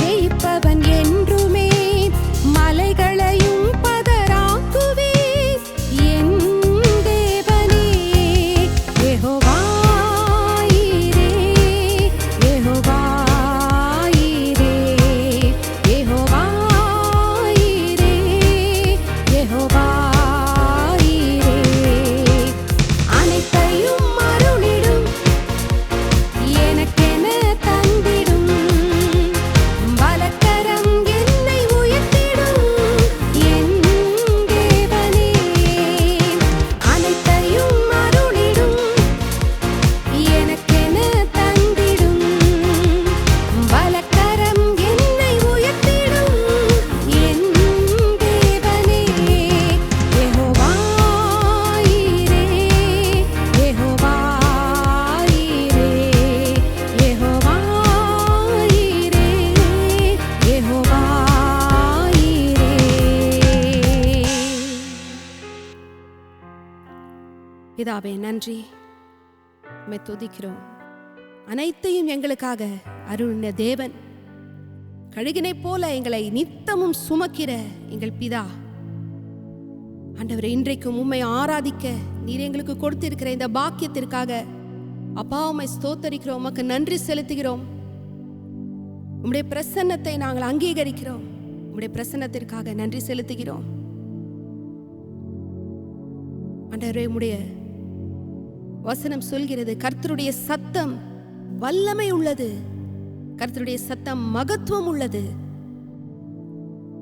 ஜெயிப்பவன் என்றுமே மலைகளையும் பதறாக்குவேன் என் தேவனே. யெகோவா ஈரே, யெகோவா ஈரே, யெகோவா ஈரே, யெகோவா ஈரே. அனைத்தையும் அருளிடும் எனக்கென தந்திடும் பலக்கரம் என்னை உயர்த்திடும் என் தேவனே. அனைத்தையும் அருளிடும் எனக்கென தந்திடும் பலக்கரம் என்னை உயர்த்திடும் என் தேவனே. யெகோவா ஈரே, யெகோவா ஈரே, யெகோவா ஈரே, யெகோவா ஈரே. பிதாவே நன்றி, உம்மை துதிக்கிறோம். அனைத்தையும் எங்களுக்காக அருளின தேவன், கழுகினை போல எங்களை நித்தமும் சுமக்கிற எங்கள் பிதா ஆண்டவரே, இன்றைக்கும் உம்மை ஆராதிக்க நீர் எங்களுக்கு கொடுத்திருக்கிற இந்த பாக்கியத்திற்காக அப்பா உம்மை ஸ்தோத்தரிக்கிறோம், உமக்கு நன்றி செலுத்துகிறோம். உம்முடைய பிரசன்னத்தை நாங்கள் அங்கீகரிக்கிறோம், உம்முடைய பிரசன்னத்திற்காக நன்றி செலுத்துகிறோம். ஆண்டவரே, உம்முடைய வசனம் சொல்கிறது, கர்த்தருடைய சத்தம் வல்லமை உள்ளது, கர்த்தருடைய சத்தம் மகத்துவம் உள்ளது.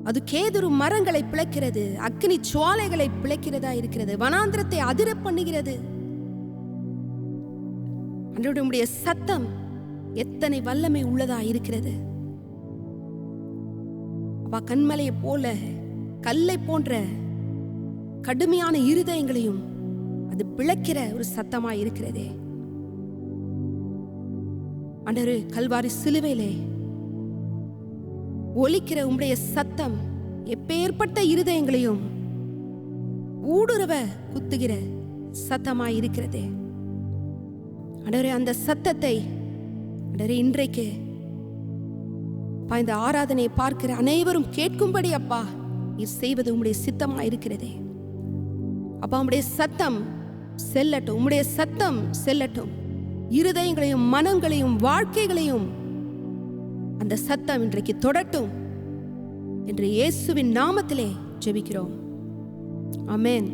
அது கேதுரு மரங்களை பிளக்கிறது, அக்னி சுவாலைகளை பிளக்கிறதா இருக்கிறது, வனாந்திரத்தை அதிர பண்ணுகிறது. அன்றைய சத்தம் எத்தனை வல்லமை உள்ளதா இருக்கிறது. அப்பா, கண்மலையை போல கல்லை போன்ற கடுமையான இருதயங்களையும் அது பிளக்கிற ஒரு சத்தமாய் இருக்கிறதே. ஆண்டவரே, கல்வாரி சிலுவையிலே ஒலிக்கிற உம்முடைய சத்தம் எப்பேற்பட்ட இருதயங்களையும் ஊடுருவ குத்துகிற சத்தமாய் இருக்கிறதே. ஆண்டவரே, அந்த சத்தத்தை ஆண்டவரே இன்றைக்கு இந்த ஆராதனையை பார்க்கிற அனைவரும் கேட்கும்படி அப்பா நீர் செய்வது உம்முடைய சித்தமாய் இருக்கிறதே. அப்பா, உம்முடைய சத்தம் செல்லட்டும், உம்முடைய சத்தம் செல்லட்டும். இருதயங்களையும் மனங்களையும் வாழ்க்கைகளையும் அந்த சத்தம் இன்றைக்கு தொடட்டும் என்று இயேசுவின் நாமத்திலே ஜெபிக்கிறோம். ஆமென்.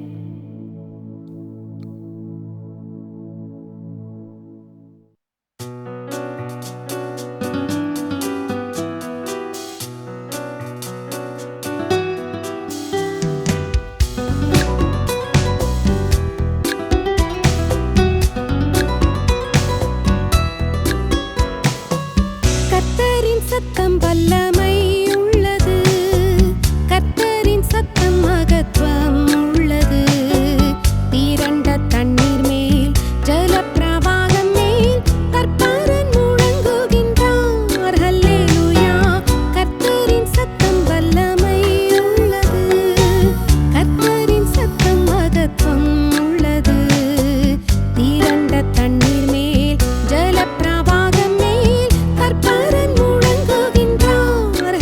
சத்தம் வல்லமை உள்ளது, கர்த்தரின் சத்தம் மகத்துவம் உள்ளது. தீரண்ட தண்ணீர் மேல் ஜலப்பிரவாகம் மேல் கர்த்தரன் முழங்குகின்றார். ஹல்லேலூயா. கர்த்தரின் சத்தம் வல்லமை உள்ளது, கர்த்தரின் சத்தம் மகத்துவம் உள்ளது. தீரண்ட தண்ணீர் மேல் ஜலப்பிரவாகம் மேல் கர்த்தரன் முழங்குகின்றார்.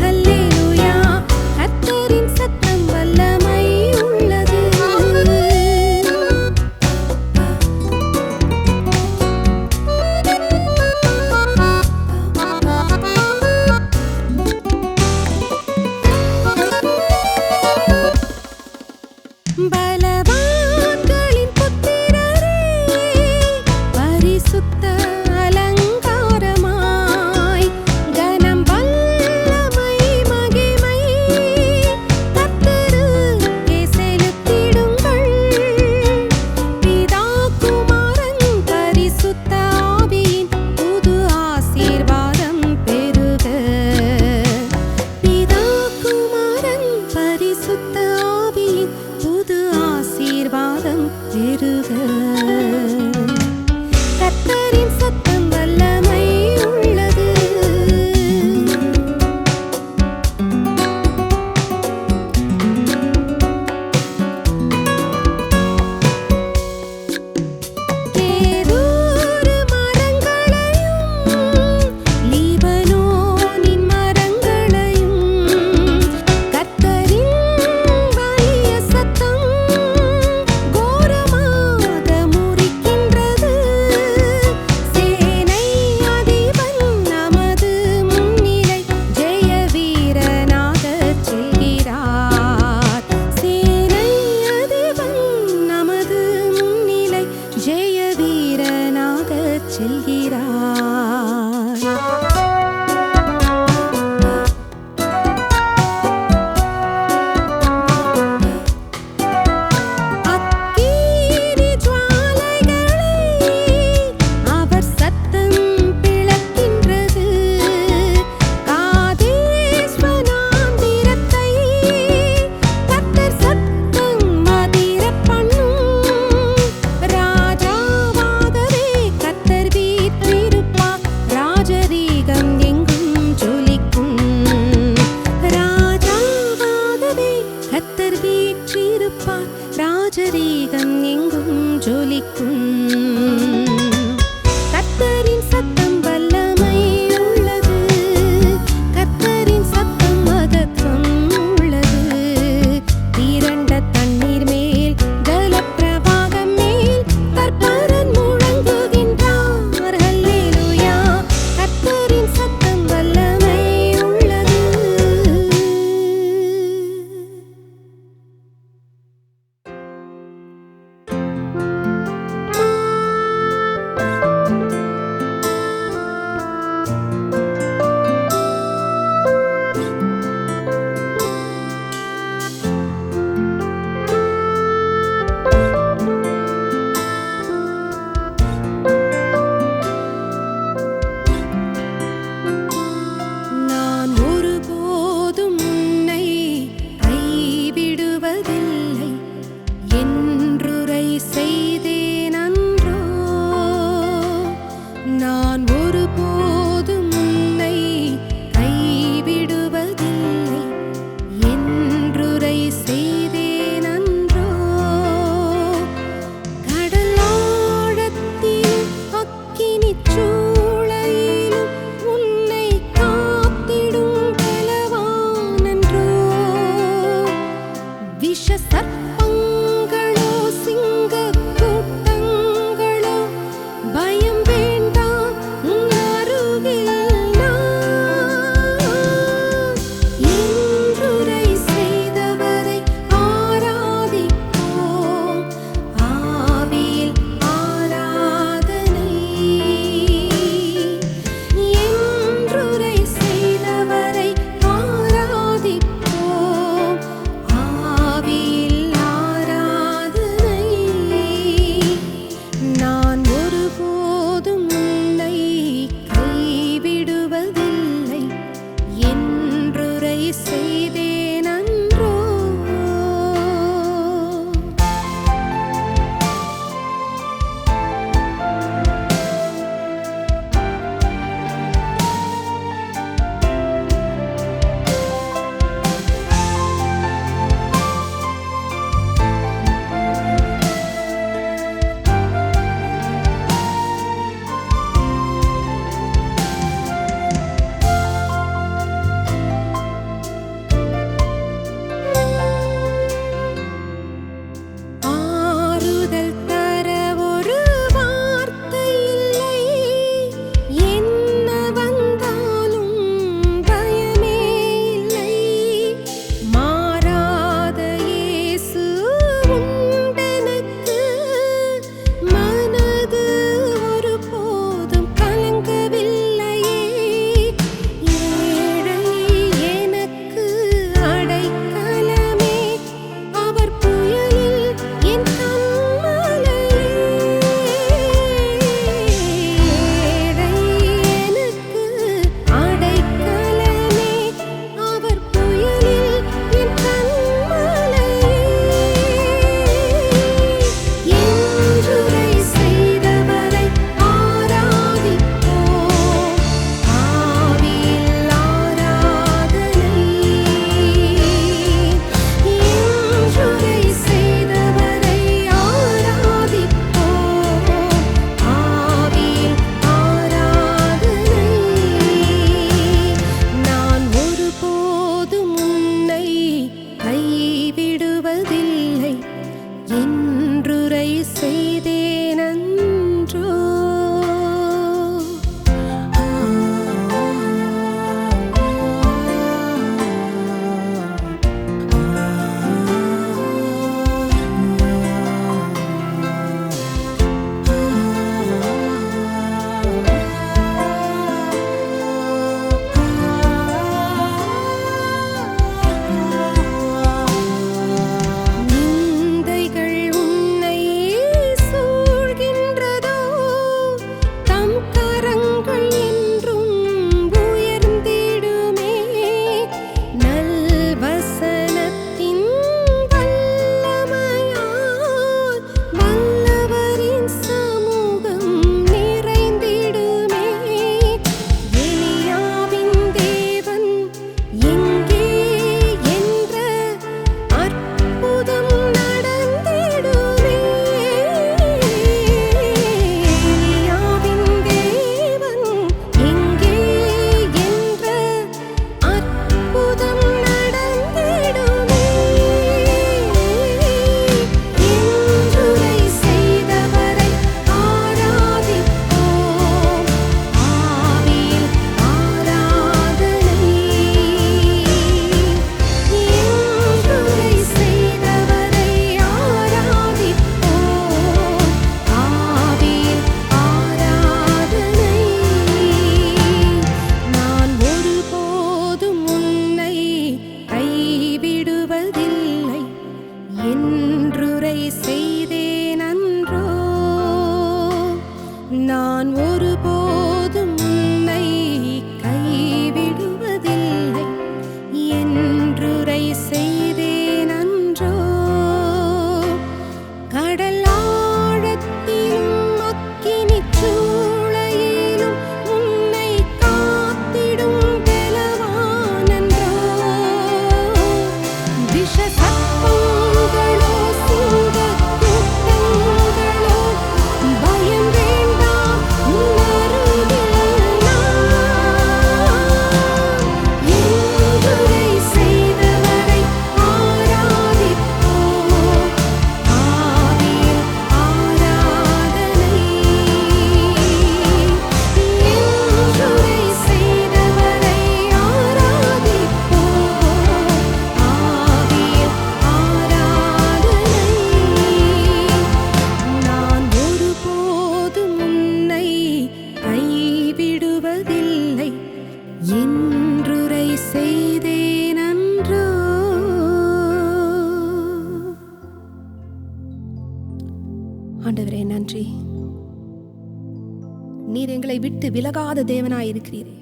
விட்டு விலகாத தேவனாய் இருக்கிறீரே.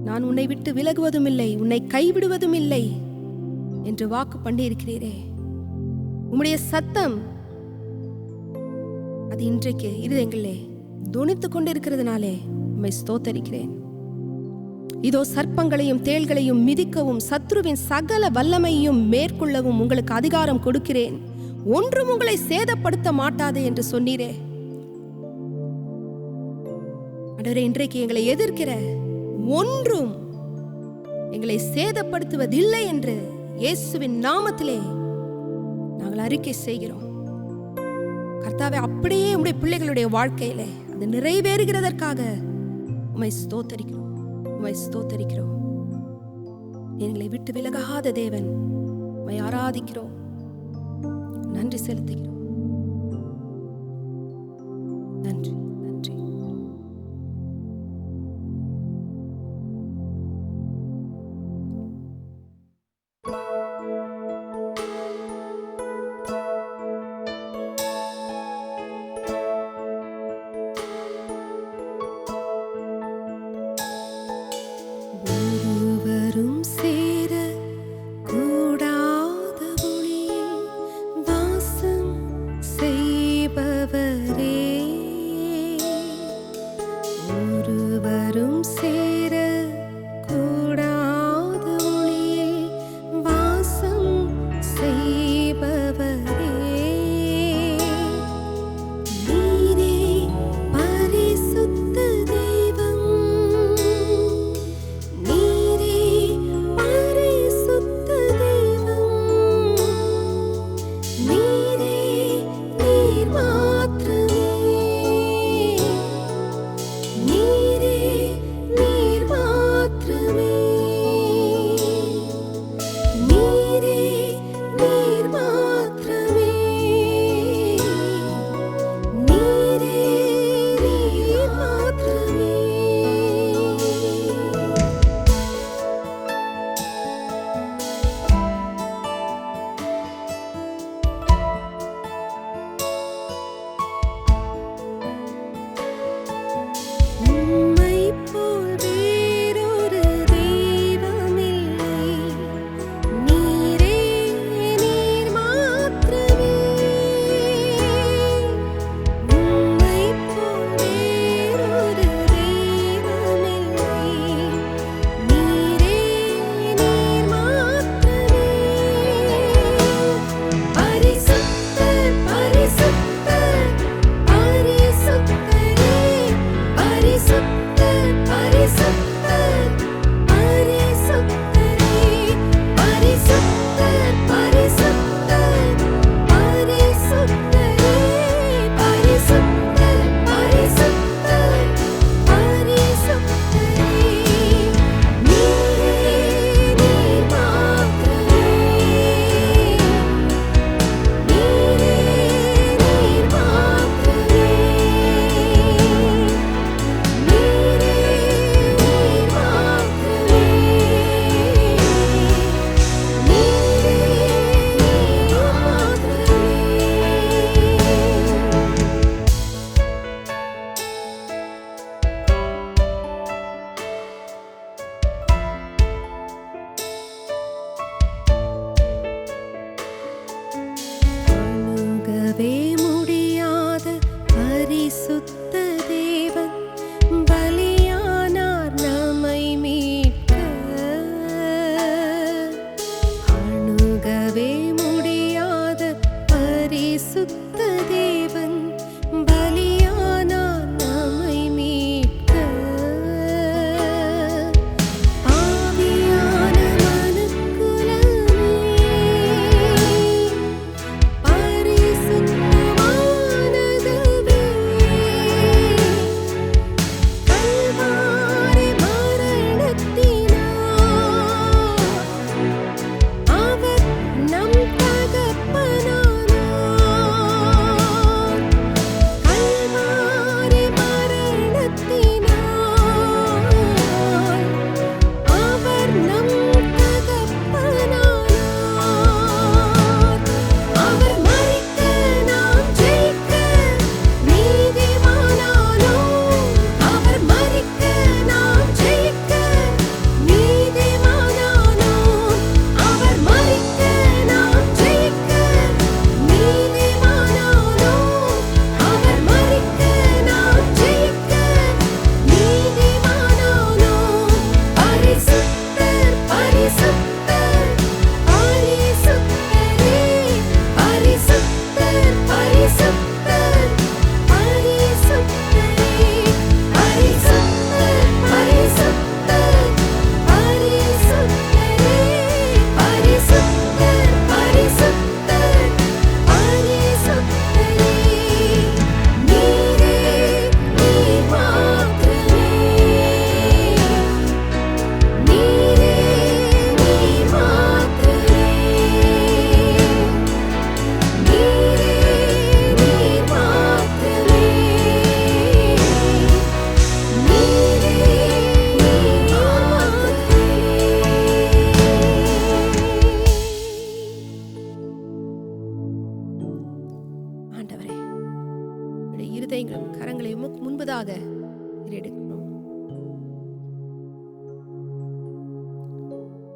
நான் உன்னை விட்டு விலகுவதும் இல்லை, உன்னை கைவிடுவதும் இல்லை என்று வாக்கு பண்ணி இருக்கிறீரே. உம்முடைய சத்தம் அது இன்றைக்கு இருதயங்களிலே தொனித்துக் கொண்டிருக்கிறதுனாலே உம்மை ஸ்தோத்தரிக்கிறேன். இதோ சர்ப்பங்களையும் தேள்களையும் மிதிக்கவும் சத்ருவின் சகல வல்லமையும் மேற்கொள்ளவும் உங்களுக்கு அதிகாரம் கொடுக்கிறேன், ஒன்றும் உங்களை சேதப்படுத்த மாட்டாது என்று சொன்னீரே. ஆண்டவரே, இன்றைக்கு எங்களை எதிர்க்கிற ஒன்றும் எங்களை சேதப்படுத்துவதில்லை என்று இயேசுவின் நாமத்திலே நாங்கள் அறிக்கை செய்கிறோம். கர்த்தாவே, அப்படியே உம்முடைய பிள்ளைகளுடைய வாழ்க்கையிலே அது நிறைவேறுகிறதற்காக உம்மை ஸ்தோத்தரிக்கிறோம், உம்மை ஸ்தோத்தரிக்கிறோம். எங்களை விட்டு விலகாத தேவன், உம்மை ஆராதிக்கிறோம், நன்றி செலுத்துகிறோம். நன்றி, நன்றி. ஒருவரும் சேர கூடாத ஒளியில் வாசம்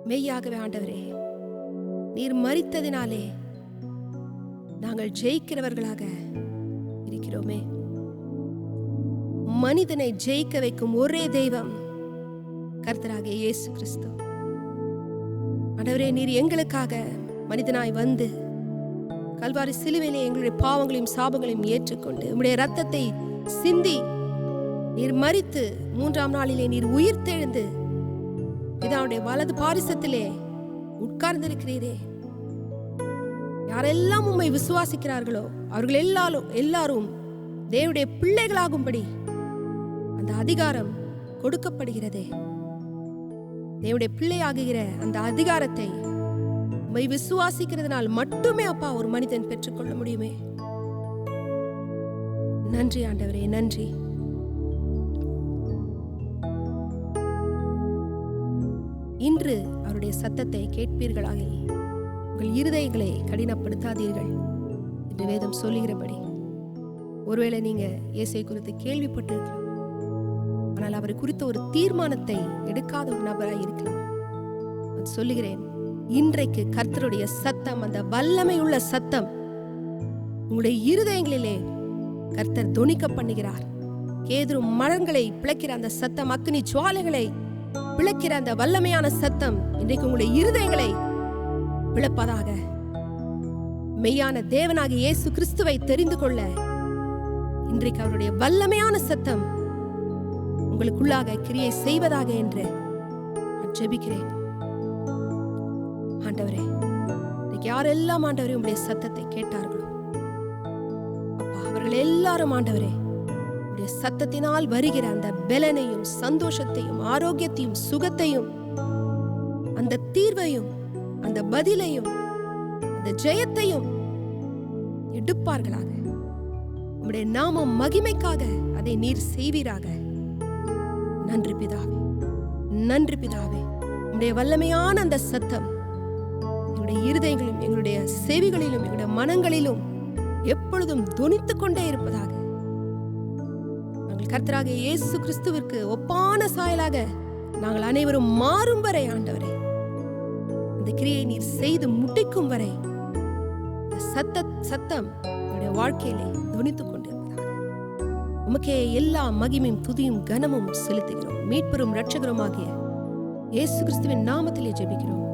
மெய்யாகவே ஆண்டவரே, நீர் மரித்ததினாலே நாங்கள் ஜெயிக்கிறவர்களாக இருக்கிறோமே. மனிதனை ஜெயிக்க வைக்கும் ஒரே தெய்வம் கர்த்தராகிய இயேசு கிறிஸ்து. ஆண்டவரே, நீர் எங்களுக்காக மனிதனாய் வந்து கல்வாரி சிலுவையிலே எங்களுடைய பாவங்களையும் சாபங்களையும் ஏற்றுக்கொண்டு உம்முடைய இரத்தத்தை சிந்தி நீர் மரித்து 3ஆம் நாளிலே நீர் உயிர்த்தெழுந்து பிதாவுடைய வலது பாரிசத்திலே உட்கார்ந்திருக்கிறீரே. யாரெல்லாம் உம்மை விசுவாசிக்கிறார்களோ அவர்கள் எல்லாரும் தேவனுடைய பிள்ளைகளாகும்படி அந்த அதிகாரம் கொடுக்கப்படுகிறதே. தேவனுடைய பிள்ளையாகுகிற அந்த அதிகாரத்தை உம்மை விசுவாசிக்கிறதுனால் மட்டுமே அப்பா ஒரு மனிதன் பெற்றுக்கொள்ள முடியுமே. நன்றி ஆண்டவரே, நன்றி. இன்று அவருடைய சத்தத்தை கேட்பீர்களாக, உங்கள் இருதயங்களை கடினப்படுத்தாதீர்கள் என்று வேதம் சொல்லுகிறபடி. ஒருவேளை நீங்க இயேசுவை குறித்து கேள்விப்பட்டிருக்கலாம், ஆனால் அவரை குறித்த ஒரு தீர்மானத்தை எடுக்காத ஒரு நபராய் இருக்கலாம். நான் சொல்லுகிறேன், இன்றைக்கு கர்த்தருடைய சத்தம், அந்த வல்லமை உள்ள சத்தம் உங்களுடைய இருதயங்களிலே கர்த்தர் தொனிக்க பண்ணுகிறார். கேதுரு மரங்களை பிளக்கிற அந்த சத்தம், அக்னி ஜுவாலைகளை பிளக்கிற அந்த வல்லமையான சத்தம் இன்றைக்கு உங்களுடைய இருதயங்களை பிளப்பதாக. மெய்யான தேவனாகிய இயேசு கிறிஸ்துவை தெரிந்து கொள்ள இன்றைக்கு அவருடைய வல்லமையான சத்தம் உங்களுக்குள்ளாக கிரியை செய்வதாக என்று நான் ஜெபிக்கிறேன். ஆண்டவரே, இன்னைக்கு யாரெல்லாம் ஆண்டவரே உங்களுடைய சத்தத்தை கேட்டார்களோ அப்பா, அவர்கள் எல்லாரும் ஆண்டவரே உங்களுடைய சத்தத்தினால் வருகிற அந்த பலனையும் சந்தோஷத்தையும் ஆரோக்கியத்தையும் சுகத்தையும் அந்த தீர்வையும் அந்த பதிலையும் அந்த ஜெயத்தையும் எடுப்பார்களாக. உம்முடைய நாமம் மகிமைக்காக அதை நீர் செய்வீராக. நன்றி பிதாவே, நன்றி பிதாவே. உம்முடைய வல்லமையான அந்த சத்தம் எங்களுடைய இருதயங்களிலும் எங்களுடைய செவிகளிலும் எங்களுடைய மனங்களிலும் எப்பொழுதும் தொனித்துக் கொண்டே இருப்பதாக. நாங்கள் கர்த்தராகிய இயேசு கிறிஸ்துவிற்கு ஒப்பான சாயலாக நாங்கள் அனைவரும் மாறும் வரை ஆண்டவரே, அந்த கிரியை நீர் செய்து முடிக்கும் வரை சத்தம் என்னுடைய வாழ்க்கையிலே தொனித்துக் கொண்டிருப்பதாக. உமக்கே எல்லா மகிமையும் துதியும் கனமும் செலுத்துகிறோம். மீட்பெரும் இரட்சகருமாகிய இயேசு கிறிஸ்துவின் நாமத்திலே ஜெபிக்கிறோம்.